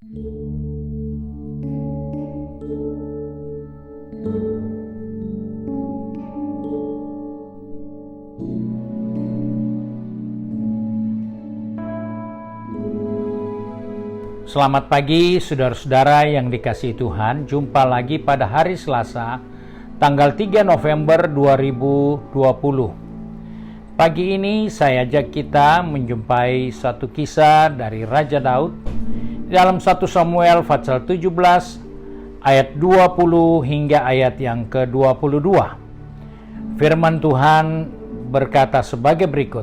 Selamat pagi saudara-saudara yang dikasihi Tuhan. Jumpa lagi pada hari Selasa, tanggal 3 November 2020. Pagi ini saya ajak kita menjumpai satu kisah dari Raja Daud dalam 1 Samuel pasal 17 ayat 20 hingga ayat yang ke-22. Firman Tuhan berkata sebagai berikut.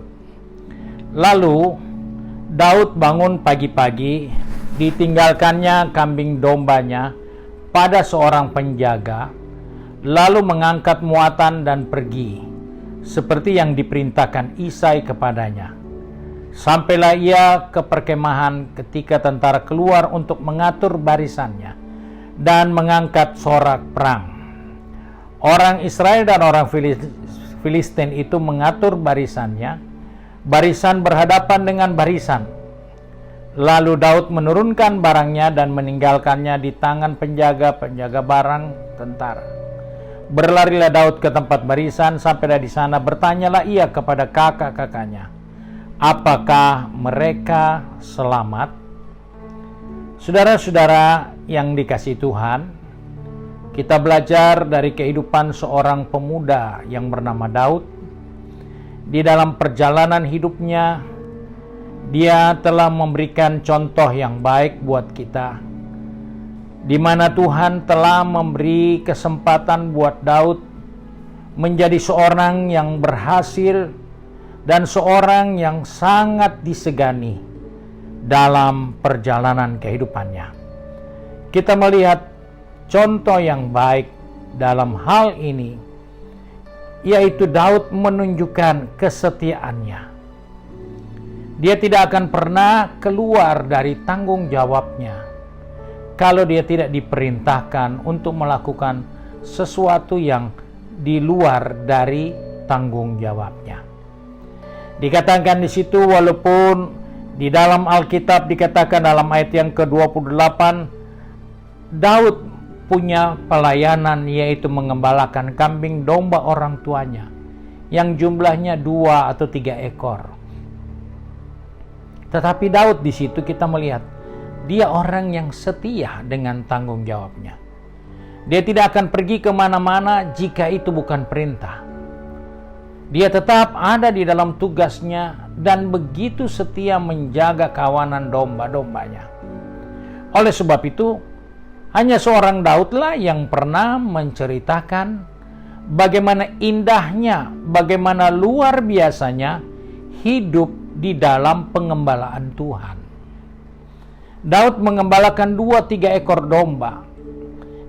Lalu Daud bangun pagi-pagi, ditinggalkannya kambing dombanya pada seorang penjaga, lalu mengangkat muatan dan pergi, seperti yang diperintahkan Isai kepadanya. Sampailah ia ke perkemahan ketika tentara keluar untuk mengatur barisannya dan mengangkat sorak perang. Orang Israel dan orang Filistin itu mengatur barisannya, barisan berhadapan dengan barisan. Lalu Daud menurunkan barangnya dan meninggalkannya di tangan penjaga barang tentara. Berlarilah Daud ke tempat barisan, sampailah di sana bertanyalah ia kepada kakak-kakaknya, apakah mereka selamat? Saudara-saudara yang dikasihi Tuhan, kita belajar dari kehidupan seorang pemuda yang bernama Daud. Di dalam perjalanan hidupnya, dia telah memberikan contoh yang baik buat kita, di mana Tuhan telah memberi kesempatan buat Daud menjadi seorang yang berhasil dan seorang yang sangat disegani dalam perjalanan kehidupannya. Kita melihat contoh yang baik dalam hal ini, yaitu Daud menunjukkan kesetiaannya. Dia tidak akan pernah keluar dari tanggung jawabnya kalau dia tidak diperintahkan untuk melakukan sesuatu yang di luar dari tanggung jawabnya. Dikatakan di situ, walaupun di dalam Alkitab dikatakan dalam ayat yang ke-28, Daud punya pelayanan, yaitu mengembalakan kambing domba orang tuanya yang jumlahnya 2 atau 3 ekor. Tetapi Daud di situ kita melihat dia orang yang setia dengan tanggung jawabnya. Dia tidak akan pergi kemana-mana jika itu bukan perintah. Dia tetap ada di dalam tugasnya dan begitu setia menjaga kawanan domba-dombanya. Oleh sebab itu, hanya seorang Daudlah yang pernah menceritakan bagaimana indahnya, bagaimana luar biasanya hidup di dalam pengembalaan Tuhan. Daud mengembalakan 2-3 ekor domba.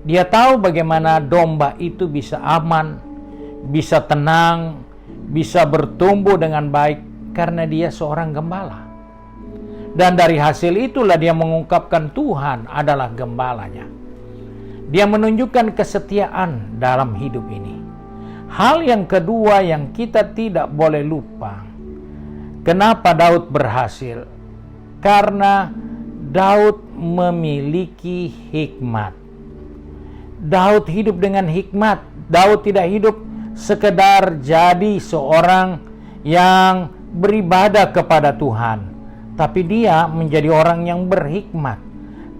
Dia tahu bagaimana domba itu bisa aman, bisa tenang, bisa bertumbuh dengan baik karena dia seorang gembala. Dan dari hasil itulah dia mengungkapkan Tuhan adalah gembalanya. Dia menunjukkan kesetiaan dalam hidup ini. Hal yang kedua yang kita tidak boleh lupa, kenapa Daud berhasil? Karena Daud memiliki hikmat. Daud hidup dengan hikmat. Daud tidak hidup sekedar jadi seorang yang beribadah kepada Tuhan, tapi dia menjadi orang yang berhikmat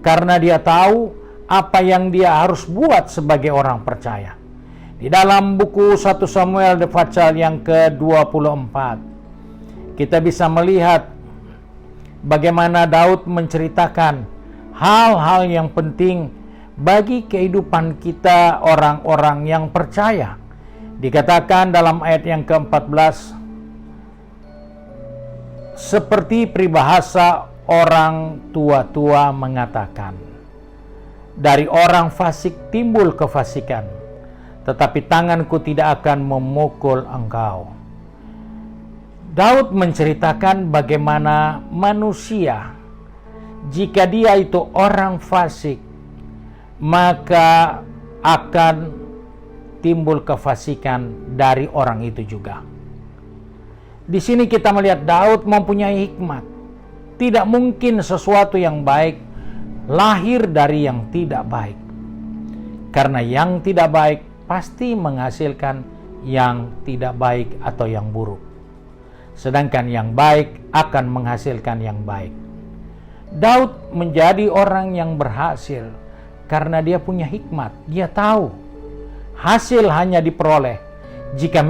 karena dia tahu apa yang dia harus buat sebagai orang percaya. Di dalam buku 1 Samuel pasal yang ke-24, kita bisa melihat bagaimana Daud menceritakan hal-hal yang penting bagi kehidupan kita orang-orang yang percaya. Dikatakan dalam ayat yang ke-14, seperti peribahasa orang tua-tua mengatakan, dari orang fasik timbul kefasikan, tetapi tanganku tidak akan memukul engkau. Daud menceritakan bagaimana manusia, jika dia itu orang fasik, maka akan timbul kefasikan dari orang itu juga. Di sini kita melihat Daud mempunyai hikmat. Tidak mungkin sesuatu yang baik lahir dari yang tidak baik. Karena yang tidak baik pasti menghasilkan yang tidak baik atau yang buruk. Sedangkan yang baik akan menghasilkan yang baik. Daud menjadi orang yang berhasil karena dia punya hikmat. Dia tahu hasil hanya diperoleh jika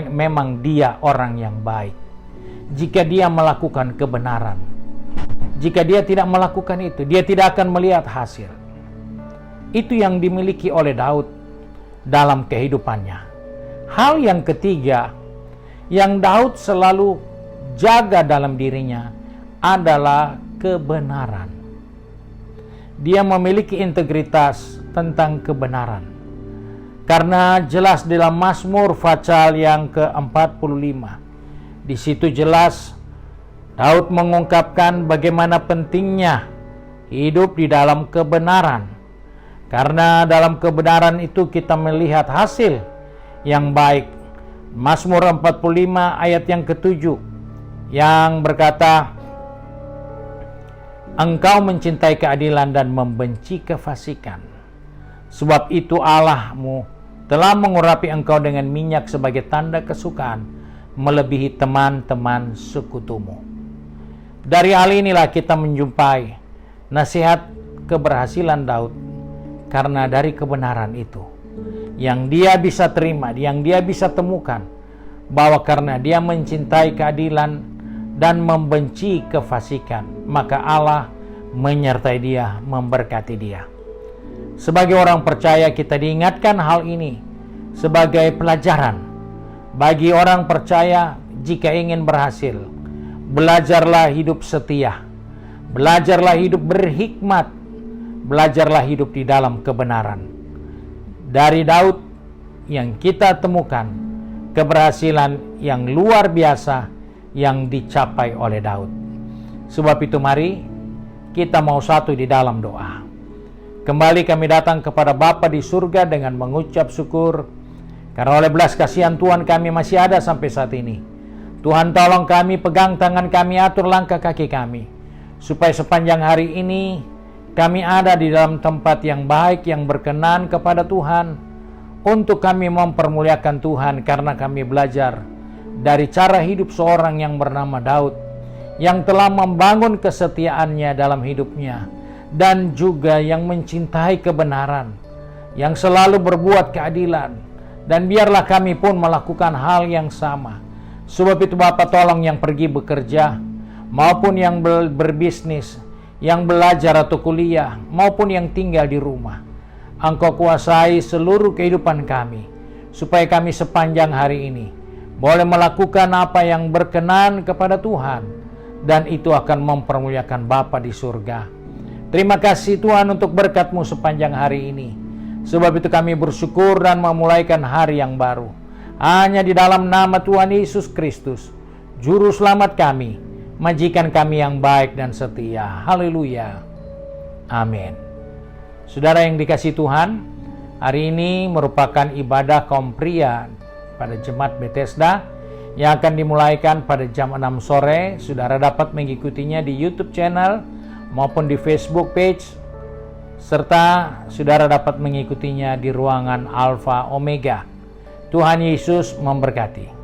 memang dia orang yang baik. Jika dia melakukan kebenaran. Jika dia tidak melakukan itu, dia tidak akan melihat hasil. Itu yang dimiliki oleh Daud dalam kehidupannya. Hal yang ketiga yang Daud selalu jaga dalam dirinya adalah kebenaran. Dia memiliki integritas tentang kebenaran. Karena jelas dalam Mazmur pasal yang ke-45. Di situ jelas Daud mengungkapkan bagaimana pentingnya hidup di dalam kebenaran. Karena dalam kebenaran itu kita melihat hasil yang baik. Mazmur 45 ayat yang ke-7 yang berkata, Engkau mencintai keadilan dan membenci kefasikan. Sebab itu Allahmu telah mengurapi engkau dengan minyak sebagai tanda kesukaan, melebihi teman-teman sekutumu. Dari hal inilah kita menjumpai nasihat keberhasilan Daud. Karena dari kebenaran itu yang dia bisa terima, yang dia bisa temukan, bahwa karena dia mencintai keadilan dan membenci kefasikan, maka Allah menyertai dia, memberkati dia. Sebagai orang percaya kita diingatkan hal ini sebagai pelajaran bagi orang percaya. Jika ingin berhasil, belajarlah hidup setia, belajarlah hidup berhikmat, belajarlah hidup di dalam kebenaran. Dari Daud yang kita temukan keberhasilan yang luar biasa yang dicapai oleh Daud. Sebab itu mari kita mau satu di dalam doa. Kembali kami datang kepada Bapa di surga dengan mengucap syukur karena oleh belas kasihan Tuhan kami masih ada sampai saat ini. Tuhan tolong kami, pegang tangan kami, atur langkah kaki kami, supaya sepanjang hari ini kami ada di dalam tempat yang baik, yang berkenan kepada Tuhan, untuk kami mempermuliakan Tuhan karena kami belajar dari cara hidup seorang yang bernama Daud, yang telah membangun kesetiaannya dalam hidupnya, dan juga yang mencintai kebenaran, yang selalu berbuat keadilan, dan biarlah kami pun melakukan hal yang sama. Sebab itu Bapa, tolong yang pergi bekerja, maupun yang berbisnis, yang belajar atau kuliah, maupun yang tinggal di rumah. Engkau kuasai seluruh kehidupan kami, supaya kami sepanjang hari ini boleh melakukan apa yang berkenan kepada Tuhan, dan itu akan mempermuliakan Bapa di surga. Terima kasih Tuhan untuk berkat-Mu sepanjang hari ini. Sebab itu kami bersyukur dan memulaikan hari yang baru. Hanya di dalam nama Tuhan Yesus Kristus, Juru Selamat kami, majikan kami yang baik dan setia. Haleluya. Amin. Saudara yang dikasihi Tuhan, hari ini merupakan ibadah kaum pria pada Jemaat Bethesda yang akan dimulaikan pada jam 6 sore. Saudara dapat mengikutinya di YouTube channel maupun di Facebook page, serta saudara dapat mengikutinya di ruangan Alfa Omega. Tuhan Yesus memberkati.